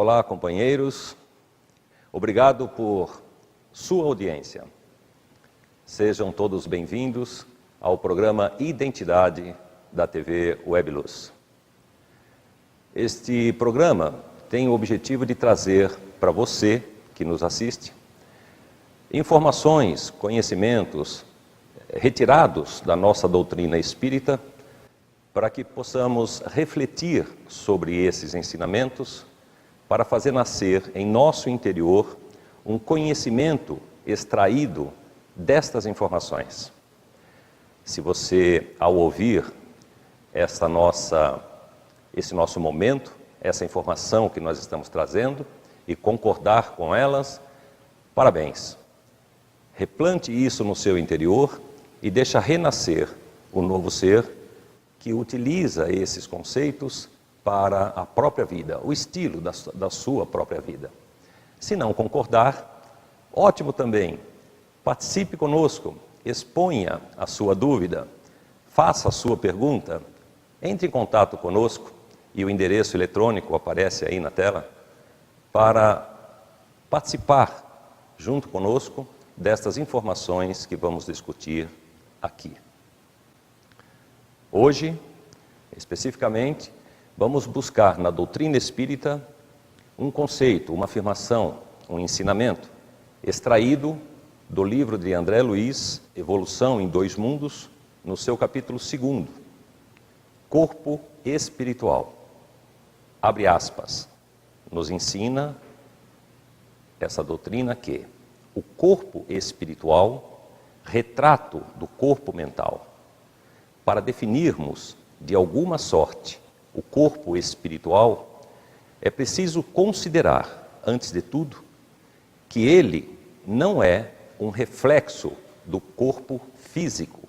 Olá, companheiros. Obrigado por sua audiência. Sejam todos bem-vindos ao programa Identidade da TV Webluz. Este programa tem o objetivo de trazer para você que nos assiste informações, conhecimentos retirados da nossa doutrina espírita para que possamos refletir sobre esses ensinamentos para fazer nascer em nosso interior um conhecimento extraído destas informações. Se você, ao ouvir esse nosso momento, essa informação que nós estamos trazendo e concordar com elas, parabéns. Replante isso no seu interior e deixa renascer o novo ser que utiliza esses conceitos para a própria vida, o estilo da sua própria vida. Se não concordar, ótimo também. Participe conosco, exponha a sua dúvida, faça a sua pergunta, entre em contato conosco e o endereço eletrônico aparece aí na tela para participar junto conosco destas informações que vamos discutir aqui. Hoje, especificamente, vamos buscar na doutrina espírita um conceito, uma afirmação, um ensinamento extraído do livro de André Luiz, Evolução em Dois Mundos, no seu capítulo 2º, Corpo Espiritual. Abre aspas, nos ensina essa doutrina que o corpo espiritual, retrato do corpo mental. Para definirmos de alguma sorte o corpo espiritual, é preciso considerar, antes de tudo, que ele não é um reflexo do corpo físico,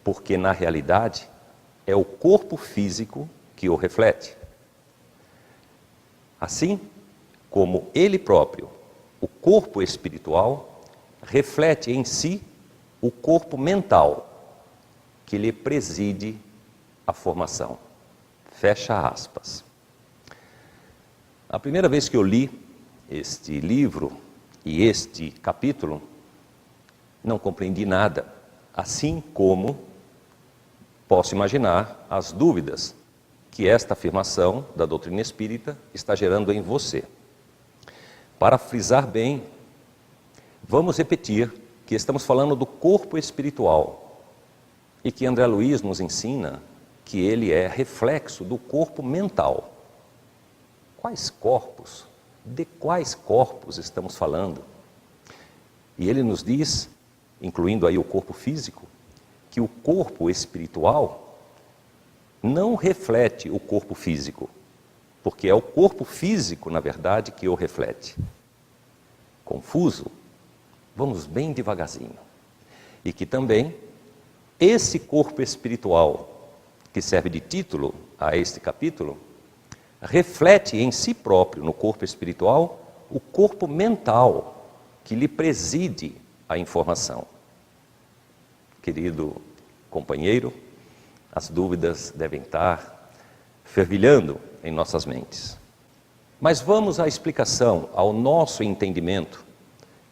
porque na realidade é o corpo físico que o reflete. Assim como ele próprio, o corpo espiritual, reflete em si o corpo mental, que lhe preside a formação. Fecha aspas. A primeira vez que eu li este livro e este capítulo, não compreendi nada, assim como posso imaginar as dúvidas que esta afirmação da doutrina espírita está gerando em você. Para frisar bem, vamos repetir que estamos falando do corpo espiritual e que André Luiz nos ensina que ele é reflexo do corpo mental. Quais corpos? De quais corpos estamos falando? E ele nos diz, incluindo aí o corpo físico, que o corpo espiritual não reflete o corpo físico, porque é o corpo físico, na verdade, que o reflete. Confuso? Vamos bem devagarzinho. E que também esse corpo espiritual, que serve de título a este capítulo, reflete em si próprio, no corpo espiritual, o corpo mental que lhe preside a informação. Querido companheiro, as dúvidas devem estar fervilhando em nossas mentes. Mas vamos à explicação, ao nosso entendimento,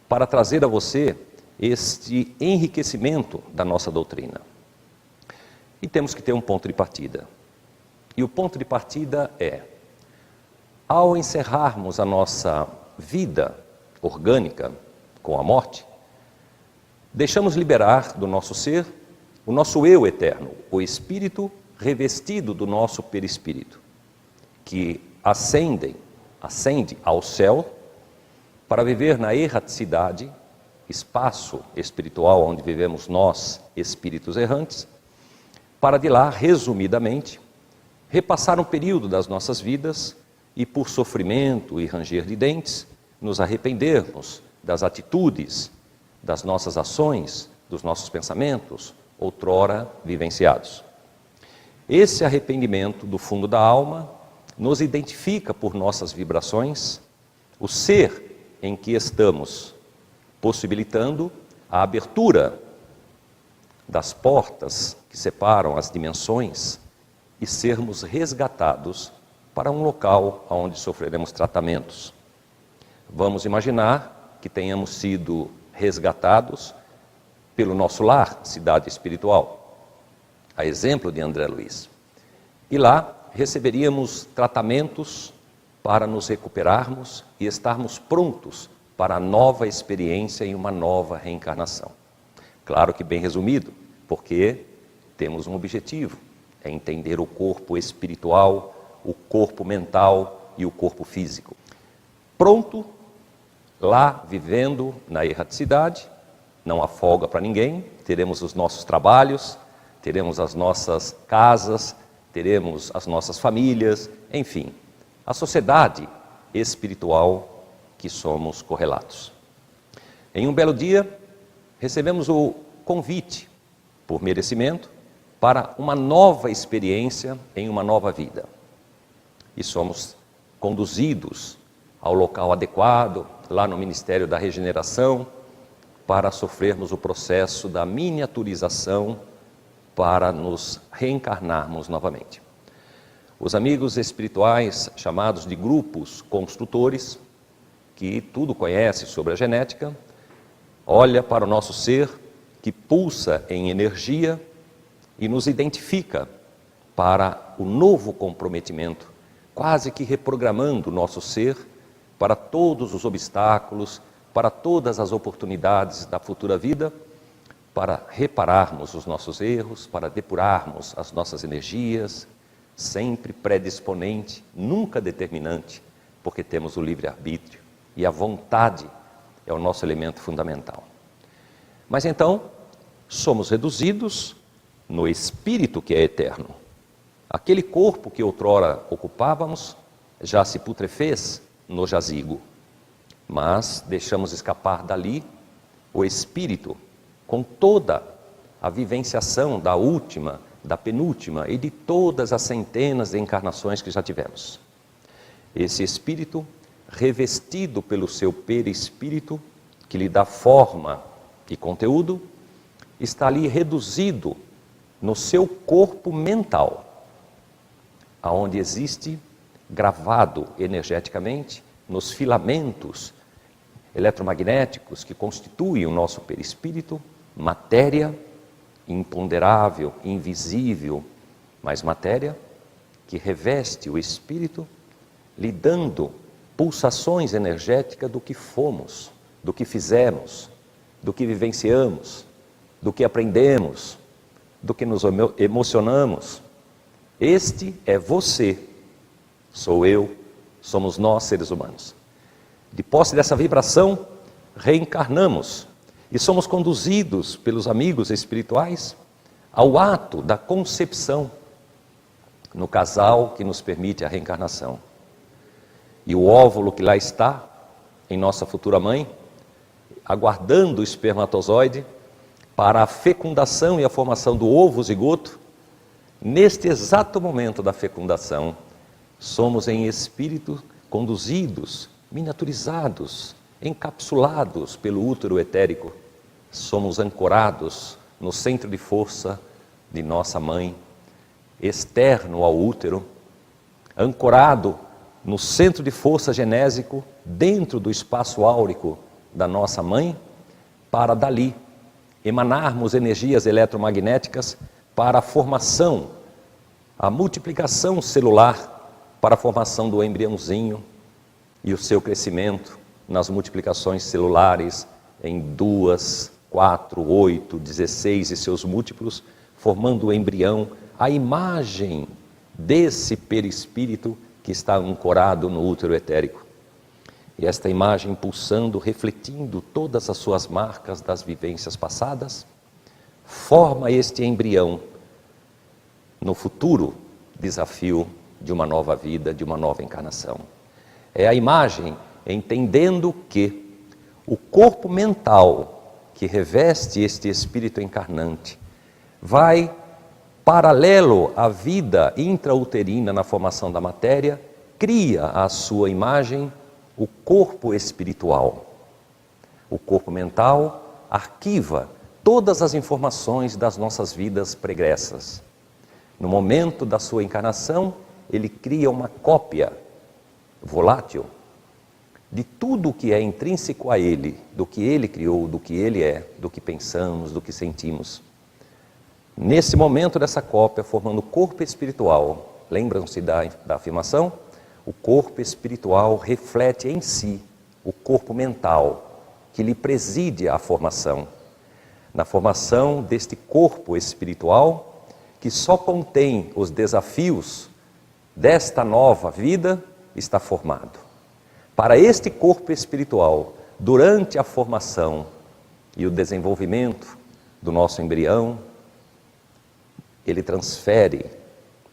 para trazer a você este enriquecimento da nossa doutrina. E temos que ter um ponto de partida. E o ponto de partida é, ao encerrarmos a nossa vida orgânica com a morte, deixamos liberar do nosso ser o nosso eu eterno, o espírito revestido do nosso perispírito, que ascende ao céu para viver na erraticidade, espaço espiritual onde vivemos nós, espíritos errantes, para de lá, resumidamente, repassar um período das nossas vidas e, por sofrimento e ranger de dentes, nos arrependermos das atitudes, das nossas ações, dos nossos pensamentos, outrora vivenciados. Esse arrependimento do fundo da alma nos identifica por nossas vibrações, o ser em que estamos, possibilitando a abertura das portas que separam as dimensões e sermos resgatados para um local onde sofreremos tratamentos. Vamos imaginar que tenhamos sido resgatados pelo nosso lar, cidade espiritual, a exemplo de André Luiz. E lá receberíamos tratamentos para nos recuperarmos e estarmos prontos para a nova experiência e uma nova reencarnação. Claro que bem resumido, porque temos um objetivo, é entender o corpo espiritual, o corpo mental e o corpo físico. Pronto, lá vivendo na erraticidade, não há folga para ninguém, teremos os nossos trabalhos, teremos as nossas casas, teremos as nossas famílias, enfim, a sociedade espiritual que somos correlatos. Em um belo dia, recebemos o convite, por merecimento, para uma nova experiência em uma nova vida. E somos conduzidos ao local adequado, lá no Ministério da Regeneração, para sofrermos o processo da miniaturização para nos reencarnarmos novamente. Os amigos espirituais, chamados de grupos construtores, que tudo conhecem sobre a genética, olha para o nosso ser, que pulsa em energia e nos identifica para o novo comprometimento, quase que reprogramando o nosso ser para todos os obstáculos, para todas as oportunidades da futura vida, para repararmos os nossos erros, para depurarmos as nossas energias, sempre predisponente, nunca determinante, porque temos o livre-arbítrio e a vontade é o nosso elemento fundamental. Mas então, somos reduzidos no espírito que é eterno. Aquele corpo que outrora ocupávamos já se putrefez no jazigo, mas deixamos escapar dali o espírito com toda a vivenciação da última, da penúltima e de todas as centenas de encarnações que já tivemos. Esse espírito, revestido pelo seu perispírito, que lhe dá forma e conteúdo, está ali reduzido no seu corpo mental, aonde existe gravado energeticamente nos filamentos eletromagnéticos que constituem o nosso perispírito, matéria imponderável, invisível, mas matéria que reveste o espírito, lhe dando pulsações energéticas do que fomos, do que fizemos, do que vivenciamos, do que aprendemos, do que nos emocionamos. Este é você, sou eu, somos nós seres humanos. De posse dessa vibração, reencarnamos e somos conduzidos pelos amigos espirituais ao ato da concepção no casal que nos permite a reencarnação. E o óvulo que lá está, em nossa futura mãe, aguardando o espermatozoide para a fecundação e a formação do ovo zigoto, neste exato momento da fecundação, somos em espírito conduzidos, miniaturizados, encapsulados pelo útero etérico, somos ancorados no centro de força de nossa mãe, externo ao útero, ancorado no centro de força genésico, dentro do espaço áurico da nossa mãe, para dali emanarmos energias eletromagnéticas para a formação, a multiplicação celular, para a formação do embriãozinho e o seu crescimento nas multiplicações celulares em 2, 4, 8, 16 e seus múltiplos, formando o embrião, a imagem desse perispírito que está ancorado no útero etérico. E esta imagem pulsando, refletindo todas as suas marcas das vivências passadas, forma este embrião no futuro desafio de uma nova vida, de uma nova encarnação. É a imagem entendendo que o corpo mental que reveste este espírito encarnante vai paralelo à vida intrauterina na formação da matéria, cria a sua imagem o corpo espiritual. O corpo mental arquiva todas as informações das nossas vidas pregressas. No momento da sua encarnação, ele cria uma cópia volátil de tudo o que é intrínseco a ele, do que ele criou, do que ele é, do que pensamos, do que sentimos. Nesse momento dessa cópia, formando o corpo espiritual, lembram-se da afirmação? O corpo espiritual reflete em si o corpo mental, que lhe preside a formação. Na formação deste corpo espiritual, que só contém os desafios desta nova vida, está formado. Para este corpo espiritual, durante a formação e o desenvolvimento do nosso embrião, ele transfere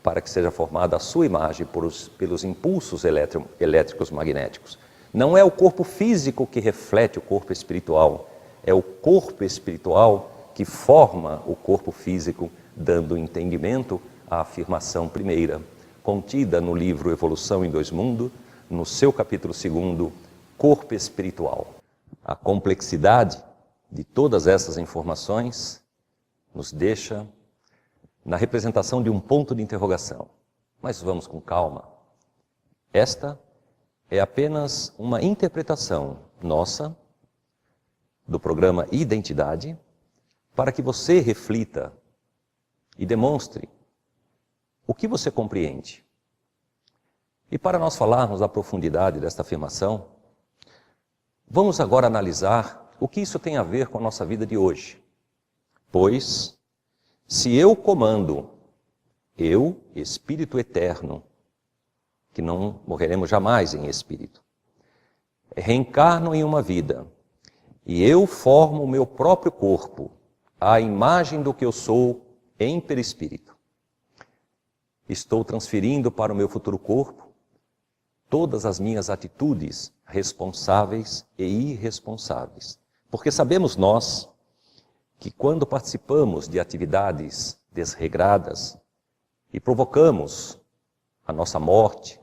para que seja formada a sua imagem pelos impulsos elétricos magnéticos. Não é o corpo físico que reflete o corpo espiritual, é o corpo espiritual que forma o corpo físico, dando entendimento à afirmação primeira, contida no livro Evolução em Dois Mundos, no seu capítulo 2, corpo espiritual. A complexidade de todas essas informações nos deixa na representação de um ponto de interrogação. Mas vamos com calma. Esta é apenas uma interpretação nossa do programa Identidade, para que você reflita e demonstre o que você compreende. E para nós falarmos da profundidade desta afirmação, vamos agora analisar o que isso tem a ver com a nossa vida de hoje. Pois, se eu comando, eu, Espírito Eterno, que não morreremos jamais em espírito, reencarno em uma vida, e eu formo o meu próprio corpo, à imagem do que eu sou em perispírito. Estou transferindo para o meu futuro corpo todas as minhas atitudes responsáveis e irresponsáveis. Porque sabemos nós que quando participamos de atividades desregradas e provocamos a nossa morte,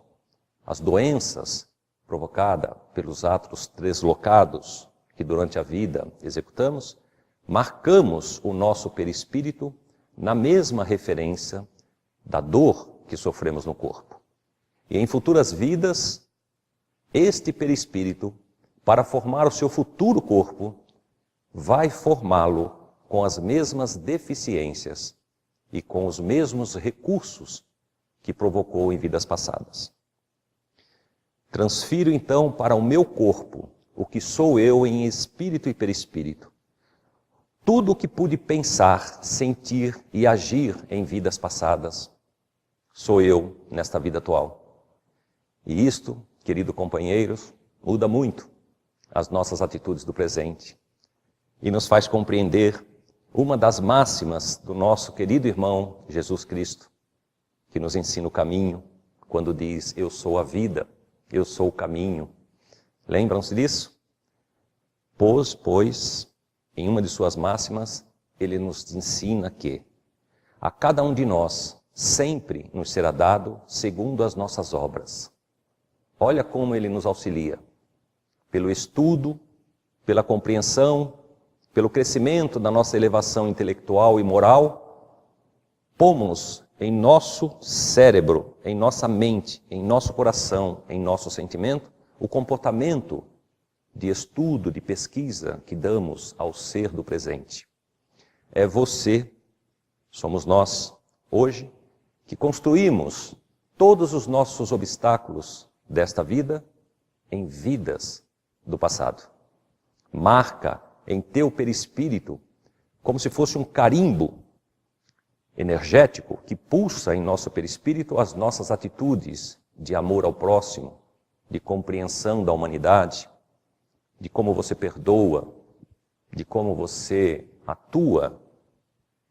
as doenças provocadas pelos atos deslocados que durante a vida executamos, marcamos o nosso perispírito na mesma referência da dor que sofremos no corpo. E em futuras vidas, este perispírito, para formar o seu futuro corpo, vai formá-lo com as mesmas deficiências e com os mesmos recursos que provocou em vidas passadas. Transfiro então para o meu corpo, o que sou eu em espírito e perispírito, tudo o que pude pensar, sentir e agir em vidas passadas, sou eu nesta vida atual. E isto, queridos companheiros, muda muito as nossas atitudes do presente e nos faz compreender uma das máximas do nosso querido irmão Jesus Cristo, que nos ensina o caminho quando diz: eu sou a vida, eu sou o caminho. Lembram-se disso? Pois, em uma de suas máximas, ele nos ensina que a cada um de nós sempre nos será dado segundo as nossas obras. Olha como ele nos auxilia, pelo estudo, pela compreensão, pelo crescimento da nossa elevação intelectual e moral, pomos em nosso cérebro, em nossa mente, em nosso coração, em nosso sentimento, o comportamento de estudo, de pesquisa que damos ao ser do presente. É você, somos nós, hoje, que construímos todos os nossos obstáculos desta vida em vidas do passado. Marca em teu perispírito como se fosse um carimbo energético que pulsa em nosso perispírito as nossas atitudes de amor ao próximo, de compreensão da humanidade, de como você perdoa, de como você atua,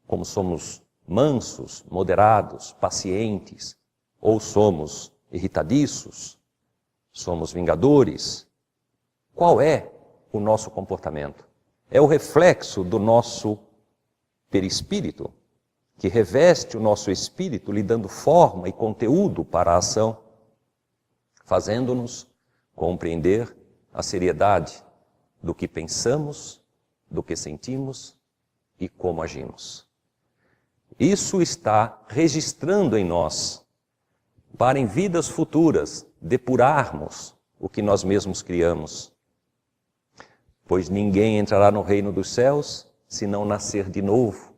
como somos mansos, moderados, pacientes, ou somos irritadiços, somos vingadores. Qual é o nosso comportamento? É o reflexo do nosso perispírito, que reveste o nosso espírito, lhe dando forma e conteúdo para a ação, fazendo-nos compreender a seriedade do que pensamos, do que sentimos e como agimos. Isso está registrando em nós para em vidas futuras depurarmos o que nós mesmos criamos. Pois ninguém entrará no reino dos céus se não nascer de novo,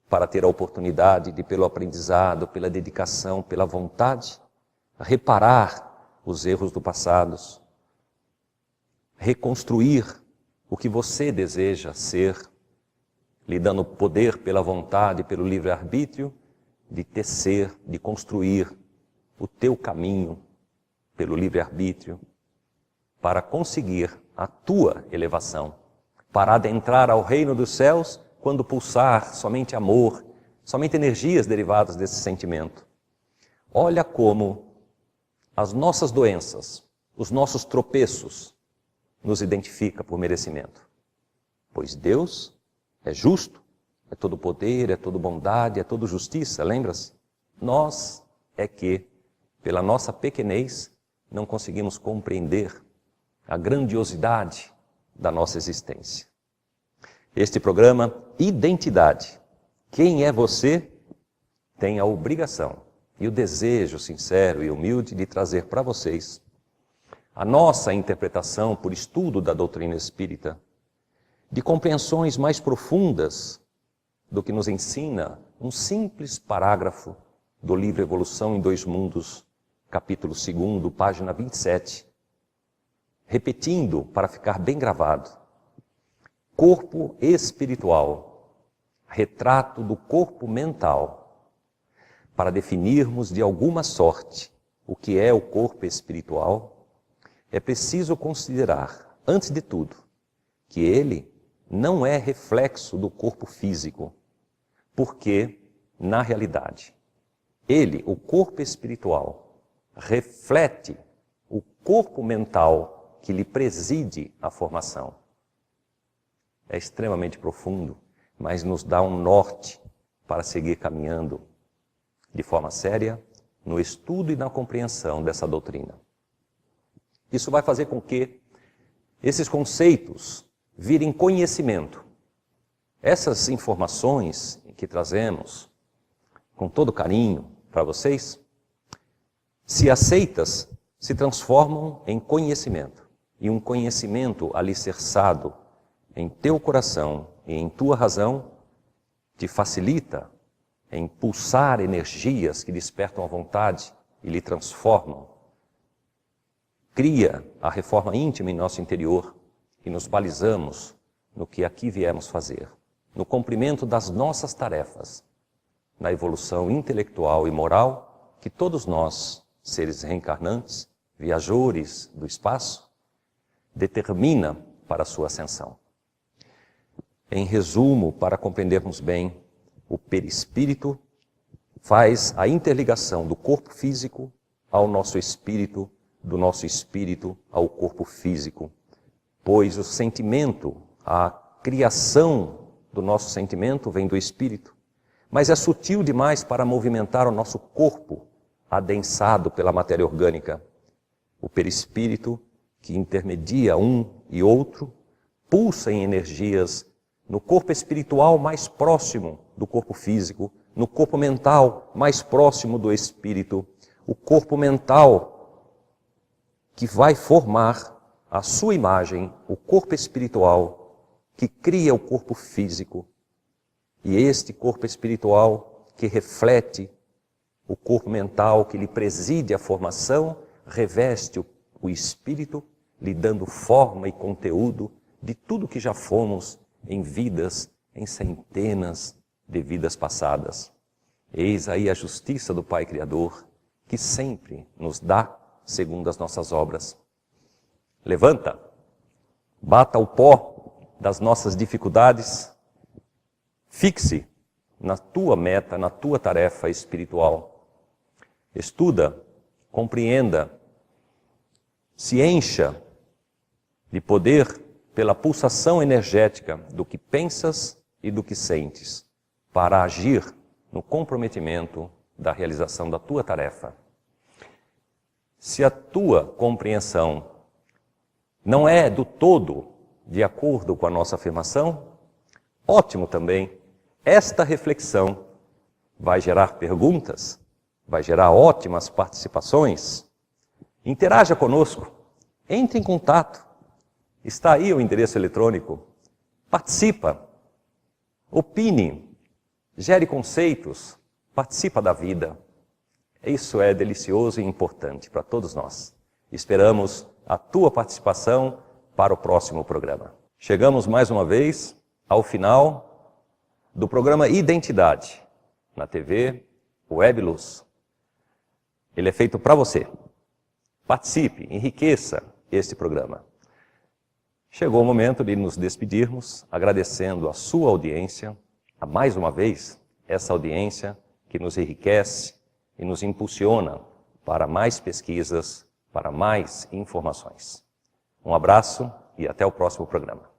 para ter a oportunidade de, pelo aprendizado, pela dedicação, pela vontade, reparar os erros do passado, reconstruir o que você deseja ser, lhe dando poder pela vontade, pelo livre-arbítrio, de tecer, de construir o teu caminho pelo livre-arbítrio, para conseguir a tua elevação, para adentrar ao reino dos céus quando pulsar somente amor, somente energias derivadas desse sentimento. Olha como as nossas doenças, os nossos tropeços, nos identifica por merecimento. Pois Deus é justo, é todo poder, é todo bondade, é todo justiça, lembra-se? Nós é que, pela nossa pequenez, não conseguimos compreender a grandiosidade da nossa existência. Este programa, Identidade. Quem é você? Tem a obrigação e o desejo sincero e humilde de trazer para vocês a nossa interpretação por estudo da doutrina espírita, de compreensões mais profundas do que nos ensina um simples parágrafo do livro Evolução em Dois Mundos, capítulo 2, página 27, repetindo para ficar bem gravado: corpo espiritual, retrato do corpo mental. Para definirmos de alguma sorte o que é o corpo espiritual, é preciso considerar, antes de tudo, que ele não é reflexo do corpo físico, porque, na realidade, ele, o corpo espiritual, reflete o corpo mental que lhe preside a formação. É extremamente profundo, mas nos dá um norte para seguir caminhando de forma séria no estudo e na compreensão dessa doutrina. Isso vai fazer com que esses conceitos virem conhecimento. Essas informações que trazemos com todo carinho para vocês, se aceitas, se transformam em conhecimento. E um conhecimento alicerçado em teu coração e em tua razão te facilita em pulsar energias que despertam a vontade e lhe transformam. Cria a reforma íntima em nosso interior e nos balizamos no que aqui viemos fazer, no cumprimento das nossas tarefas, na evolução intelectual e moral que todos nós, seres reencarnantes, viajores do espaço, determina para a sua ascensão. Em resumo, para compreendermos bem, o perispírito faz a interligação do corpo físico ao nosso espírito, do nosso espírito ao corpo físico, pois o sentimento, a criação do nosso sentimento vem do espírito, mas é sutil demais para movimentar o nosso corpo, adensado pela matéria orgânica. O perispírito, que intermedia um e outro, pulsa em energias no corpo espiritual mais próximo do corpo físico, no corpo mental mais próximo do espírito, o corpo mental que vai formar a sua imagem, o corpo espiritual que cria o corpo físico, e este corpo espiritual que reflete o corpo mental que lhe preside a formação, reveste o espírito, lhe dando forma e conteúdo de tudo que já fomos em vidas, em centenas de vidas passadas. Eis aí a justiça do Pai Criador, que sempre nos dá segundo as nossas obras. Levanta, bata o pó das nossas dificuldades, fixe na tua meta, na tua tarefa espiritual. Estuda, compreenda, se encha de poder pela pulsação energética do que pensas e do que sentes, para agir no comprometimento da realização da tua tarefa. Se a tua compreensão não é do todo de acordo com a nossa afirmação, ótimo também. Esta reflexão vai gerar perguntas, vai gerar ótimas participações. Interaja conosco, entre em contato. Está aí o endereço eletrônico. Participa, opine, gere conceitos, participa da vida. Isso é delicioso e importante para todos nós. Esperamos a tua participação para o próximo programa. Chegamos mais uma vez ao final do programa Identidade, na TV Web Luz. Ele é feito para você. Participe, enriqueça este programa. Chegou o momento de nos despedirmos, agradecendo a sua audiência, a mais uma vez, essa audiência que nos enriquece e nos impulsiona para mais pesquisas, para mais informações. Um abraço e até o próximo programa.